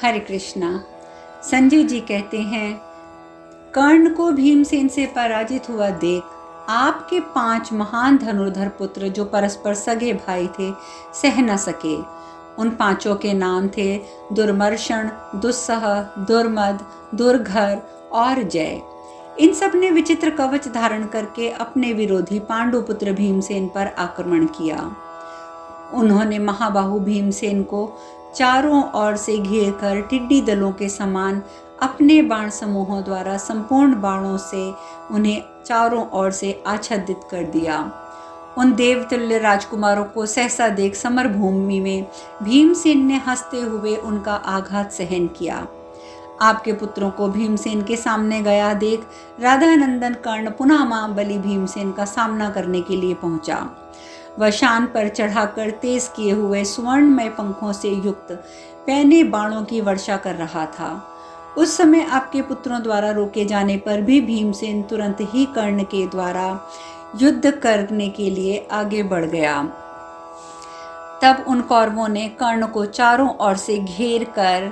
हरे कृष्णा। संजय जी कहते हैं, कर्ण को भीमसेन से पराजित हुआ देख आपके 5 महान धनुर्धर पुत्र जो परस्पर सगे भाई थे सह न सके। उन 5 के नाम थे दुर्मर्षण, दुस्सह, दुर्मद, दुर्घर और जय। इन सब ने विचित्र कवच धारण करके अपने विरोधी पांडुपुत्र भीमसेन पर आक्रमण किया। उन्होंने महाबाहु भीमसेन को चारों ओर से घेर कर टिड्डी दलों के समान अपने बाण समूहों द्वारा संपूर्ण बाणों से उन्हें चारों ओर से आच्छादित कर दिया। उन देवतुल्य राजकुमारों को सहसा देख समर भूमि में भीमसेन ने हंसते हुए उनका आघात सहन किया। आपके पुत्रों को भीमसेन के सामने गया देख राधानंदन कर्ण पुनः महाबली भीमसेन का सामना करने के लिए पहुंचा। वह शान पर चढ़ाकर तेज किए हुए सुवर्णमय पंखों से युक्त पैने बाणों की वर्षा कर रहा था। उस समय आपके पुत्रों द्वारा रोके जाने पर भी भीमसेन तुरंत ही कर्ण के द्वारा युद्ध करने के लिए आगे बढ़ गया। तब उन कौरवों ने कर्ण को चारों ओर से घेर कर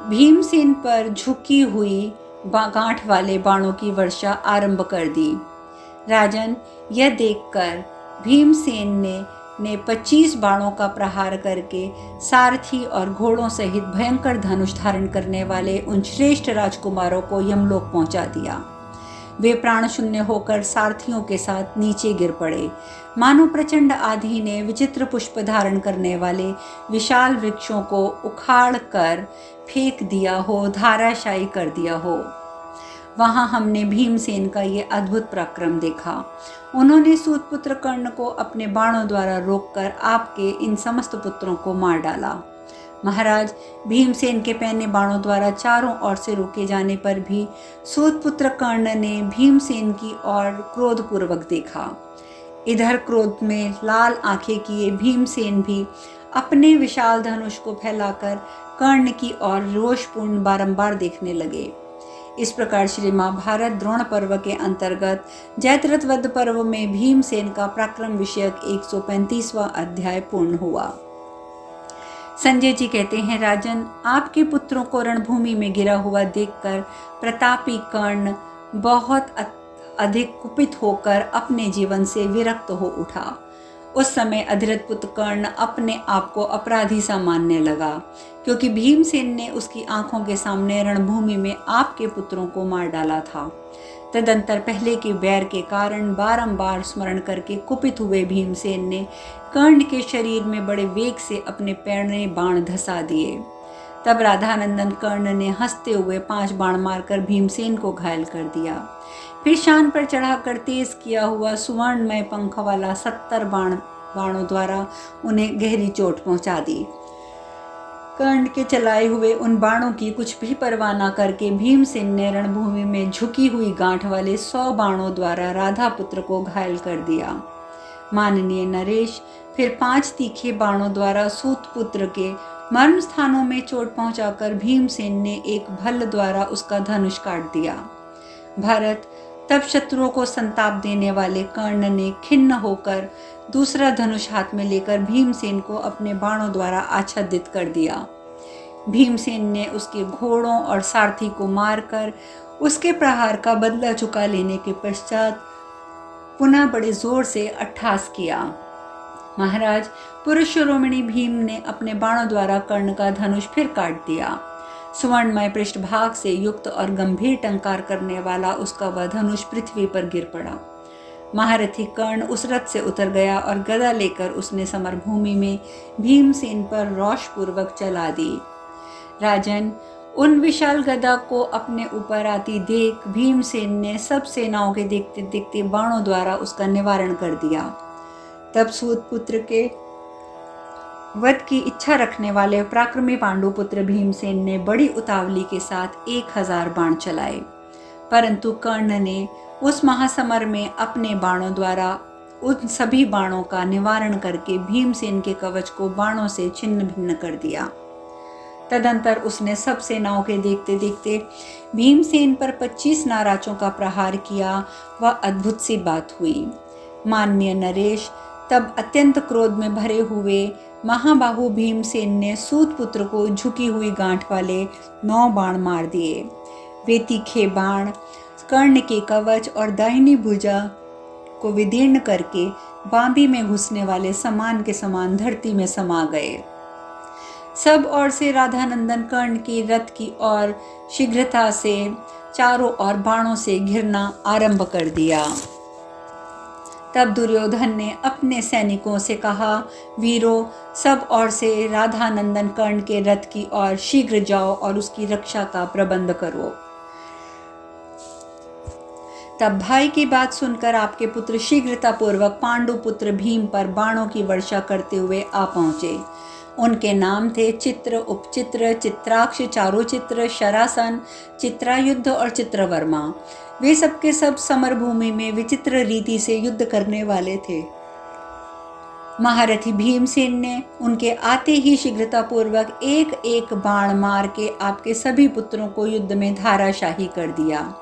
भीमसेन पर झुकी हुई गांठ वाले बाणों की वर्षा आरंभ कर दी। राजन, यह देखकर भीमसेन ने 25 बाणों का प्रहार करके सारथी और घोड़ों सहित भयंकर धनुष धारण करने वाले उन श्रेष्ठ राजकुमारों को यमलोक पहुंचा दिया। वे प्राण शून्य होकर सारथियों के साथ नीचे गिर पड़े, मानो प्रचंड आंधी ने विचित्र पुष्प धारण करने वाले विशाल वृक्षों को उखाड़ कर फेंक दिया हो, धराशायी कर दिया हो। वहां हमने भीमसेन का ये अद्भुत पराक्रम देखा। उन्होंने सूतपुत्र कर्ण को अपने बाणों द्वारा रोककर आपके इन समस्त पुत्रों को मार डाला। महाराज, भीमसेन के पैने बाणों द्वारा चारों ओर से रोके जाने पर भी सूतपुत्र कर्ण ने भीमसेन की ओर क्रोधपूर्वक देखा। इधर क्रोध में लाल आंखें किए भीमसेन भी अपने विशाल धनुष को फैलाकर कर्ण की ओर रोषपूर्ण बारंबार देखने लगे। इस प्रकार श्री महाभारत द्रोण पर्व के अंतर्गत जयद्रथ पर्व में भीमसेन का पराक्रम विषयक 135वां अध्याय पूर्ण हुआ। संजय जी कहते हैं, राजन, आपके पुत्रों को रणभूमि में गिरा हुआ देखकर प्रतापी कर्ण बहुत अधिक कुपित होकर अपने जीवन से विरक्त हो उठा। उस समय अधिरथ पुत्र कर्ण अपने आप को अपराधी सा मानने लगा, क्योंकि भीमसेन ने उसकी आंखों के सामने रणभूमि में आपके पुत्रों को मार डाला था। तदंतर पहले के बैर के कारण बारंबार स्मरण करके कुपित हुए भीमसेन ने कर्ण के शरीर में बड़े वेग से अपने पैने बाण धसा दिए। तब राधानंदन कर्ण ने हंसते हुए 5 बाण मारकर भीमसेन को घायल कर दिया। फिर शान पर चढ़ाकर तेज किया हुआ सुवर्णमय पंख वाला 70 बाणों द्वारा उन्हें गहरी चोट पहुंचा दी। कर्ण के चलाए हुए उन बाणों की कुछ भी परवाह न करके भीमसेन ने रणभूमि में झुकी हुई गांठ वाले 100 बाणों द्वारा राधा पुत्र को घायल कर दिया। माननीय नरेश, फिर 5 तीखे बाणों द्वारा सूतपुत्र के मर्म स्थानों में चोट पहुंचाकर भीमसेन ने एक भल्ल द्वारा उसका धनुष काट दिया। भरत, तब शत्रुओं को संताप देने वाले कर्ण ने खिन्न होकर दूसरा धनुष हाथ में लेकर भीमसेन को अपने बाणों द्वारा आच्छादित कर दिया। भीमसेन ने उसके घोड़ों और सारथी को मारकर उसके प्रहार का बदला चुका लेने के पश्चात पुनः बड़े जोर से अट्टहास किया। महाराज, पुरुष शिरोमणि भीम ने अपने बाणों द्वारा कर्ण का धनुष फिर काट दिया। सुवर्णमय पृष्ठभाग से युक्त और गंभीर टंकार करने वाला उसका वह धनुष पृथ्वी पर गिर पड़ा। महारथी कर्ण उस रथ से उतर गया और गदा लेकर उसने समरभूमि में भीमसेन पर रोषपूर्वक चला दी। राजन, उन विशाल गदा को अपने ऊपर आती देख भीमसेन ने सब सेनाओं के देखते देखते बाणों द्वारा उसका निवारण कर दिया। तब सूतपुत्र के वध की इच्छा रखने वाले पराक्रमी पांडुपुत्र भीमसेन ने बड़ी उतावली के साथ 1000 बाण चलाए, परंतु कर्ण ने उस महासमर में अपने बाणों द्वारा उन सभी बाणों का निवारण करके भीमसेन के कवच को बाणों से छिन्न भिन्न कर दिया। तदंतर उसने सब सेनाओं के देखते देखते भीमसेन पर 25 नाराजों का प्रहार किया। वह अद्भुत सी बात हुई। माननीय नरेश, तब अत्यंत क्रोध में भरे हुए महाबाहु भीमसेन ने सूत पुत्र को झुकी हुई गांठ वाले 9 बाण मार दिए। वे तीखे बाण कर्ण के कवच और दाहिनी भुजा को विदीर्ण करके बांबी में घुसने वाले समान के समान धरती में समा गए। सब ओर से राधानंदन कर्ण की रथ की ओर शीघ्रता से चारों ओर बाणों से घिरना आरंभ कर दिया। तब दुर्योधन ने अपने सैनिकों से कहा, वीरों, सब ओर से राधानंदन कर्ण के रथ की ओर शीघ्र जाओ और उसकी रक्षा का प्रबंध करो। तब भाई की बात सुनकर आपके पुत्र शीघ्रतापूर्वक पांडु पुत्र भीम पर बाणों की वर्षा करते हुए आ पहुंचे। उनके नाम थे चित्र, उपचित्र, चित्राक्ष, चारुचित्र, शरासन, चित्रायुद्ध और चित्रवर्मा। वे सबके सब समरभूमि में विचित्र रीति से युद्ध करने वाले थे। महारथी भीमसेन ने उनके आते ही शीघ्रतापूर्वक एक एक बाण मार के आपके सभी पुत्रों को युद्ध में धाराशाही कर दिया।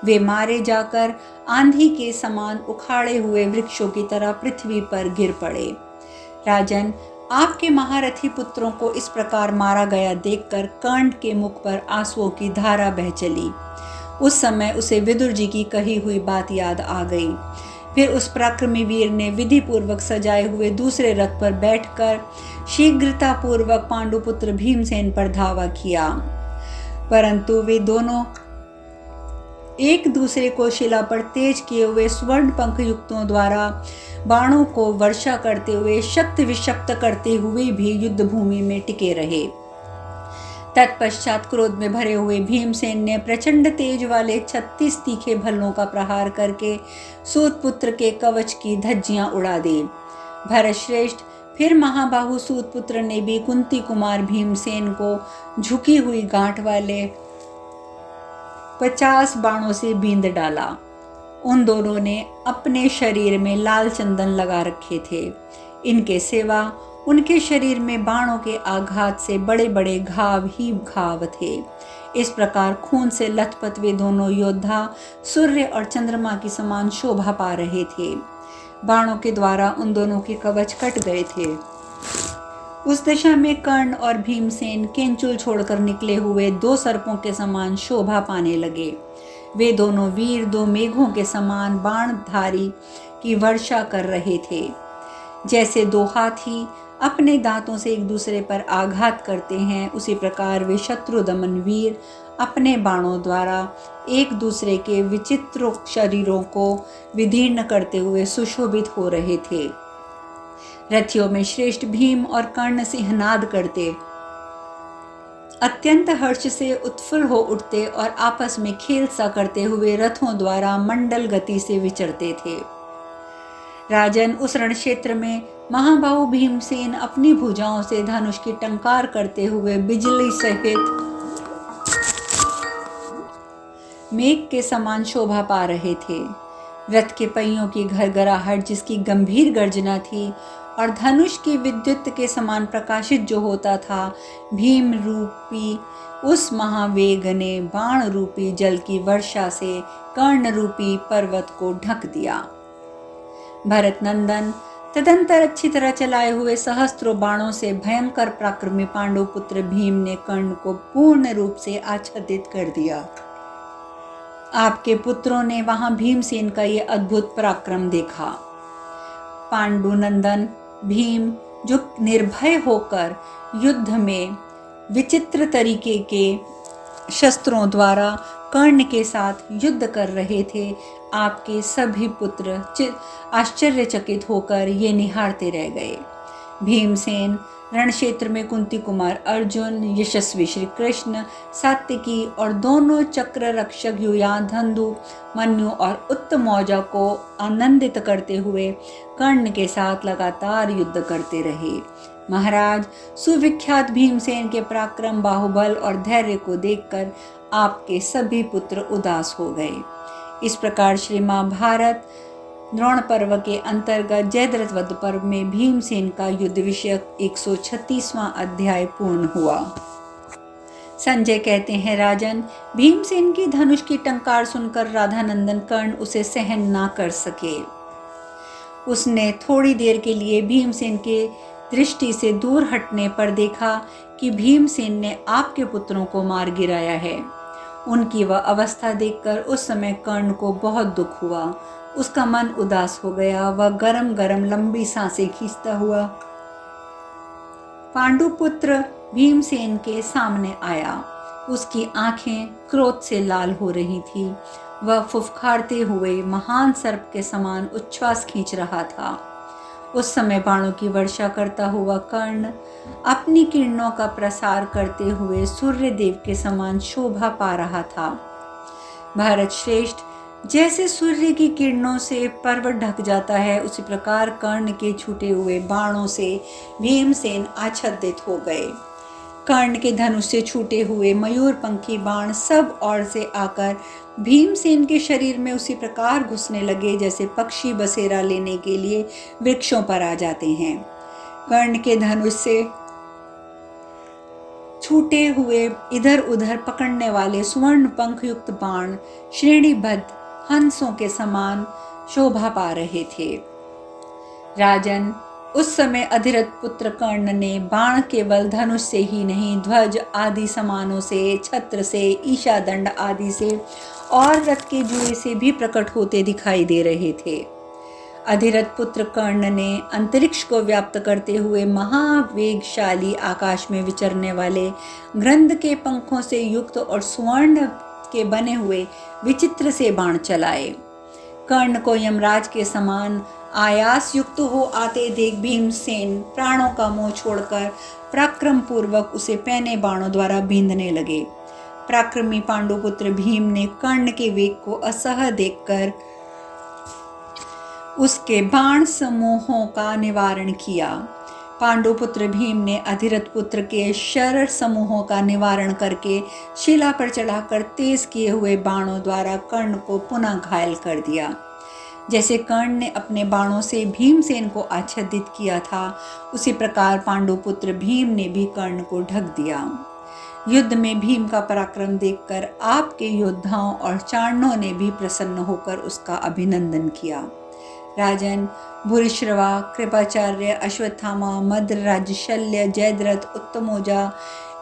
वे मारे जाकर आंधी के समान उखाड़े हुए वृक्षों की तरह पृथ्वी पर गिर पड़े। राजन, आपके महारथी पुत्रों को इस प्रकार मारा गया देखकर कर्ण के मुख पर आंसुओं की धारा बह चली। उस समय उसे विदुर जी की कही हुई बात याद आ गई। फिर उस पराक्रमी वीर ने विधि पूर्वक सजाए हुए दूसरे रथ पर बैठकर शीघ्रतापूर्वक पांडुपुत्र भीमसेन पर धावा किया, परंतु वे दोनों एक दूसरे को शिला पर तेज किए हुए स्वर्ण पंख युक्तों द्वारा बाणों को वर्षा करते हुए शक्त विषक्त करते हुए भी युद्ध भूमि में टिके रहे। तत्पश्चात क्रोध में भरे हुए भीमसेन ने प्रचंड तेज वाले 36 तीखे भल्लों का प्रहार करके सूत पुत्र के कवच की धज्जियां उड़ा दी। भरतश्रेष्ठ, फिर महाबाहु सूत पुत्र ने भी कुंती कुमार भीमसेन को झुकी हुई गांठ वाले 50 बाणों से बींध डाला। उन दोनों ने अपने शरीर में लाल चंदन लगा रखे थे। इनके सिवा उनके शरीर में बाणों के आघात से बड़े बड़े घाव ही घाव थे। इस प्रकार खून से लथपथ वे दोनों योद्धा सूर्य और चंद्रमा की समान शोभा पा रहे थे। बाणों के द्वारा उन दोनों के कवच कट गए थे। उस दशा में कर्ण और भीमसेन केंचुल छोड़कर निकले हुए 2 सर्पों के समान शोभा पाने लगे। वे दोनों वीर 2 मेघों के समान बाणधारी की वर्षा कर रहे थे। जैसे 2 हाथी अपने दांतों से एक दूसरे पर आघात करते हैं, उसी प्रकार वे शत्रु दमन वीर अपने बाणों द्वारा एक दूसरे के विचित्र शरीरों को विदीर्ण करते हुए सुशोभित हो रहे थे। रथियों में श्रेष्ठ भीम और कर्ण सिंहनाद करते, अत्यंत हर्ष से उत्फुल्ल हो उठते और आपस में खेल सा करते हुए रथों द्वारा मंडल गति से विचरते थे। राजन, उस रण क्षेत्र में महाबाहु भीमसेन अपनी भुजाओं से धनुष की टंकार करते हुए बिजली सहित मेघ के समान शोभा पा रहे थे। रथ के पहियों की घरघराहट जिसकी गंभीर गर्जना थी और धनुष की विद्युत के समान प्रकाशित जो होता था, भीम रूपी उस महावेग ने बाण रूपी जल की वर्षा से कर्ण रूपी पर्वत को ढक दिया। भरत नंदन, तदंतर अच्छी तरह चलाए हुए सहस्त्रों बाणों से भयंकर पराक्रमी पांडु पुत्र भीम ने कर्ण को पूर्ण रूप से आच्छादित कर दिया। आपके पुत्रों ने वहां भीमसेन का ये अद्भुत पराक्रम देखा। पांडुनंदन भीम, जो निर्भय होकर युद्ध में विचित्र तरीके के शस्त्रों द्वारा कर्ण के साथ युद्ध कर रहे थे, आपके सभी पुत्र आश्चर्यचकित होकर ये निहारते रह गए। भीमसेन रण क्षेत्र में कुंती कुमार अर्जुन, यशस्वी श्री कृष्ण, सात्विकी और दोनों चक्र रक्षक युयाधंधु, मन्यु और उत्तमौजा को आनंदित करते हुए कर्ण के साथ लगातार युद्ध करते रहे। महाराज, सुविख्यात भीमसेन के पराक्रम, बाहुबल और धैर्य को देखकर आपके सभी पुत्र उदास हो गए। इस प्रकार श्री महाभारत द्रोण पर्व के अंतर्गत जयद्रथ वध पर्व में भीमसेन का युद्ध विषयक 136वां अध्याय पूर्ण हुआ। संजय कहते हैं, राजन, भीमसेन की धनुष की टंकार सुनकर राधानंदन कर्ण उसे सहन ना कर सके। उसने थोड़ी देर के लिए भीमसेन के दृष्टि से दूर हटने पर देखा कि भीमसेन ने आपके पुत्रों को मार गिराया है। उनकी वह अवस्था देखकर उस समय कर्ण को बहुत दुख हुआ। उसका मन उदास हो गया। वह गरम गरम लंबी सांसें खींचता हुआ पांडुपुत्र भीमसेन के सामने आया। उसकी आंखें क्रोध से लाल हो रही थी। वह फुफकारते हुए महान सर्प के समान उच्छ्वास खींच रहा था। उस समय बाणों की वर्षा करता हुआ कर्ण अपनी किरणों का प्रसार करते हुए सूर्य देव के समान शोभा पा रहा था। भारत श्रेष्ठ, जैसे सूर्य की किरणों से पर्वत ढक जाता है, उसी प्रकार कर्ण के छूटे हुए बाणों से भीमसेन आच्छादित हो गए। कर्ण के धनुष से छूटे हुए मयूर पंखी बाण सब ओर से आकर भीमसेन के शरीर में उसी प्रकार घुसने लगे जैसे पक्षी बसेरा लेने के लिए वृक्षों पर आ जाते हैं। कर्ण के धनुष से छूटे हुए इधर उधर पकड़ने वाले सुवर्ण पंख युक्त बाण श्रेणीबद्ध हंसों के समान शोभा पा रहे थे। राजन, उस समय अधिरथ पुत्र कर्ण ने बाण केवल धनुष से ही नहीं, ध्वज आदि समानों से, छत्र से, ईशा दंड आदि से और रथ के जुए से भी प्रकट होते दिखाई दे रहे थे। अधिरथ पुत्र कर्ण ने अंतरिक्ष को व्याप्त करते हुए महावेगशाली आकाश में विचरने वाले ग्रंथ के पंखों से युक्त और स्वर्ण के बने हुए विचित्र से बाण चलाए। कर्ण को यमराज के समान आयास युक्त हो आते देख भीमसेन प्राणों का मोह छोड़कर पराक्रम पूर्वक उसे पैने बाणों द्वारा बींधने लगे। पराक्रमी पांडुपुत्र भीम ने कर्ण के वेग को असह्य देखकर उसके बाण समूहों का निवारण किया। पांडुपुत्र भीम ने अधिरथ पुत्र के शर समूहों का निवारण करके शिला पर चढ़ाकर तेज किए हुए बाणों द्वारा कर्ण को पुनः घायल कर दिया। जैसे कर्ण ने अपने बाणों से भीमसेन को आच्छादित किया था, उसी प्रकार पांडुपुत्र भीम ने भी कर्ण को ढक दिया। युद्ध में भीम का पराक्रम देखकर आपके योद्धाओं और चारणों ने भी प्रसन्न होकर उसका अभिनंदन किया। राजन, भूरिश्रवा, कृपाचार्य, अश्वत्थामा, मद्र, शल्य, जयद्रथ, उत्तमोजा,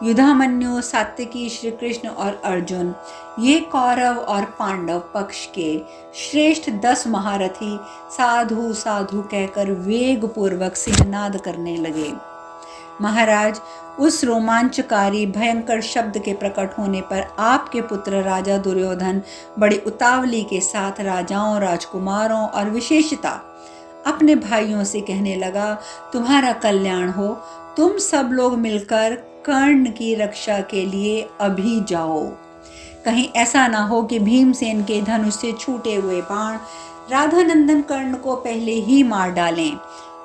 युधामन्यु, सात्यकी, श्री कृष्ण और अर्जुन, ये कौरव और पांडव पक्ष के श्रेष्ठ 10 महारथी साधु साधु कहकर वेग पूर्वक सिंहनाद करने लगे। महाराज, उस रोमांचकारी भयंकर शब्द के प्रकट होने पर आपके पुत्र राजा दुर्योधन बड़ी उतावली के साथ राजाओं, राजकुमारों और विशेषता अपने भाइयों से कहने लगा, तुम्हारा कल्याण हो, तुम सब लोग मिलकर कर्ण की रक्षा के लिए अभी जाओ। कहीं ऐसा ना हो कि भीमसेन के धनुष से छूटे हुए बाण राधानंदन कर्ण को पहले ही मार डालें।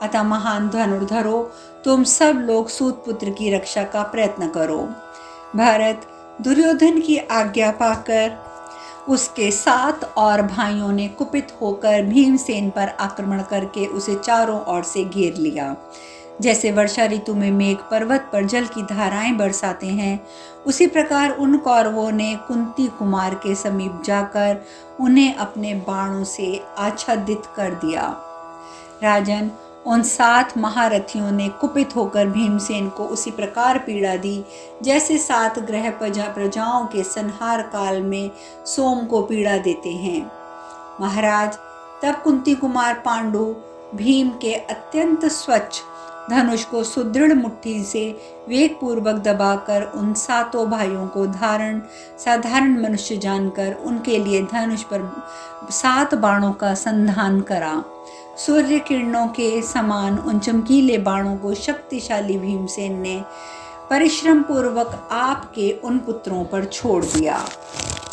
अतः महान धनुर्धरो, तुम सब लोग सूत पुत्र की रक्षा का प्रयत्न करो। भारत, दुर्योधन की आज्ञा पाकर उसके 7 और भाइयों ने कुपित होकर भीमसेन पर आक्रमण करके उसे चारों ओर से घेर लिया। जैसे वर्षा ऋतु में मेघ पर्वत पर जल की धाराएं बरसाते हैं, उसी प्रकार उन कौरवों ने कुंती कुमार के समीप जाकर उन्हें अपने बाणों से आच्छादित कर दिया। राजन, उन 7 महारथियों ने कुपित होकर भीमसेन को उसी प्रकार पीड़ा दी जैसे 7 ग्रह प्रजाओं के संहार काल में सोम को पीड़ा देते हैं। महाराज, तब कुंती कुमार पांडु भीम के अत्यंत स्वच्छ धनुष को सुदृढ़ मुट्ठी से वेग पूर्वक दबाकर उन 7 भाइयों को साधारण मनुष्य जानकर उनके लिए धनुष पर 7 बाणों का संधान करा। सूर्य किरणों के समान उन चमकीले बाणों को शक्तिशाली भीमसेन ने परिश्रम पूर्वक आपके उन पुत्रों पर छोड़ दिया।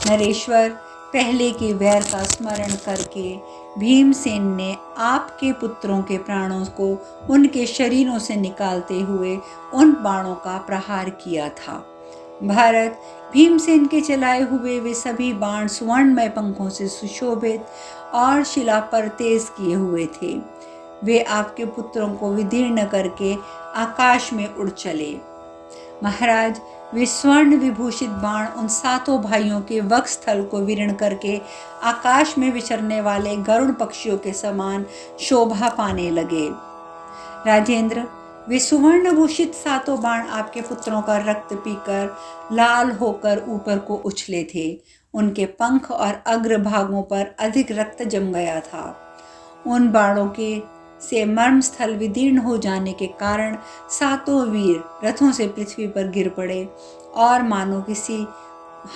नरेश्वर, पहले के वैर का स्मरण करके भीमसेन ने आपके पुत्रों के प्राणों को उनके शरीरों से निकालते हुए उन बाणों का प्रहार किया था। भारत, भीमसेन के चलाए हुए वे सभी बाण सुवर्णमय पंखों से सुशोभित और शिला पर तेज किए हुए थे। वे आपके पुत्रों को विदीर्ण करके आकाश में उड़ चले। महाराज, वे स्वर्ण विभूषित बाण उन 7 भाइयों के वक्षस्थल को विरीर्ण करके आकाश में विचरने वाले गरुड़ पक्षियों के समान शोभा पाने लगे। राजेंद्र, वे सुवर्णभूषित सातों बाण आपके पुत्रों का रक्त पीकर लाल होकर ऊपर को उछले थे। उनके पंख और अग्रभागों पर अधिक रक्त जम गया था। उन बाणों के से मर्मस्थल विदीर्ण हो जाने के कारण सातों वीर रथों से पृथ्वी पर गिर पड़े और मानो किसी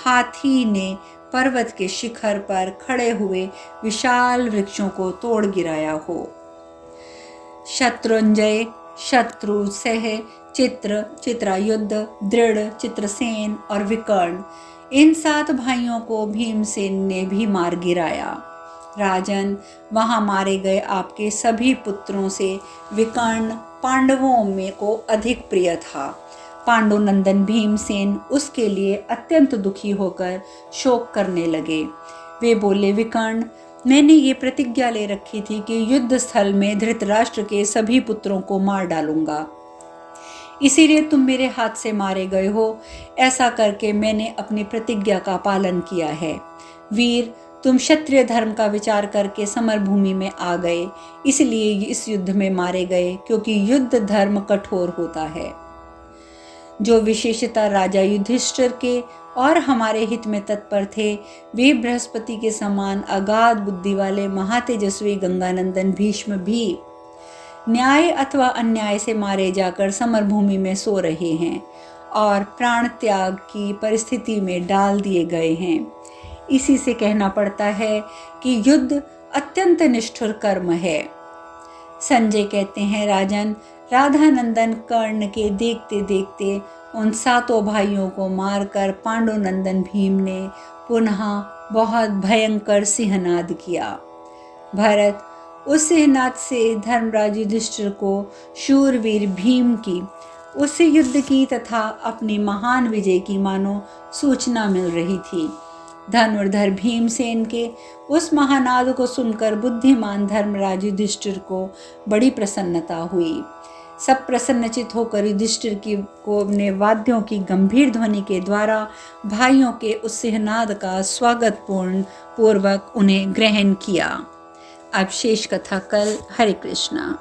हाथी ने पर्वत के शिखर पर खड़े हुए विशाल वृक्षों को तोड़ गिराया हो। शत्रुंजय, शत्रु, सह, चित्र, चित्रायुध, दृढ़, चित्रसेन और विकर्ण, इन 7 भाइयों को भीमसेन ने भी मार गिराया। राजन, वहां मारे गए आपके सभी पुत्रों से विकर्ण पांडवों में को अधिक प्रिय था। पांडुनंदन भीमसेन उसके लिए अत्यंत दुखी होकर शोक करने लगे। वे बोले, विकर्ण, मैंने ये प्रतिज्ञा ले रखी थी कि युद्ध स्थल में धृतराष्ट्र के सभी पुत्रों को मार डालूंगा, इसीलिए तुम मेरे हाथ से मारे गए हो। ऐसा करके मैंने अपनी प्रतिज्ञा का पालन किया है। वीर, तुम क्षत्रिय धर्म का विचार करके समर भूमि में आ गए, इसलिए इस युद्ध में मारे गए, क्योंकि युद्ध धर्म कठोर होता है। जो विशेषता राजा युधिष्ठिर के और हमारे हित में तत्पर थे, वे बृहस्पति के समान अगाध बुद्धि वाले महातेजस्वी गंगानंदन भीष्म भी न्याय अथवा अन्याय से मारे जाकर समर भूमि में सो रहे हैं और प्राण त्याग की परिस्थिति में डाल दिए गए हैं। इसी से कहना पड़ता है कि युद्ध अत्यंत निष्ठुर कर्म है। संजय कहते हैं, राजन, राधानंदन कर्ण के देखते देखते उन 7 भाइयों को मारकर पांडुनंदन भीम ने पुनः बहुत भयंकर सिंहनाद किया। भरत, उस सिंहनाद से धर्मराज युधिष्ठिर को शूरवीर भीम की उससे युद्ध की तथा अपनी महान विजय की मानो सूचना मिल रही थी। धनुर्धर भीमसेन के उस महानाद को सुनकर बुद्धिमान धर्मराज युधिष्ठिर को बड़ी प्रसन्नता हुई। सब प्रसन्नचित होकर युधिष्ठिर को ने वाद्यों की गंभीर ध्वनि के द्वारा भाइयों के उस सिंहनाद का स्वागत पूर्वक उन्हें ग्रहण किया। अब शेष कथा कल। हरे कृष्णा।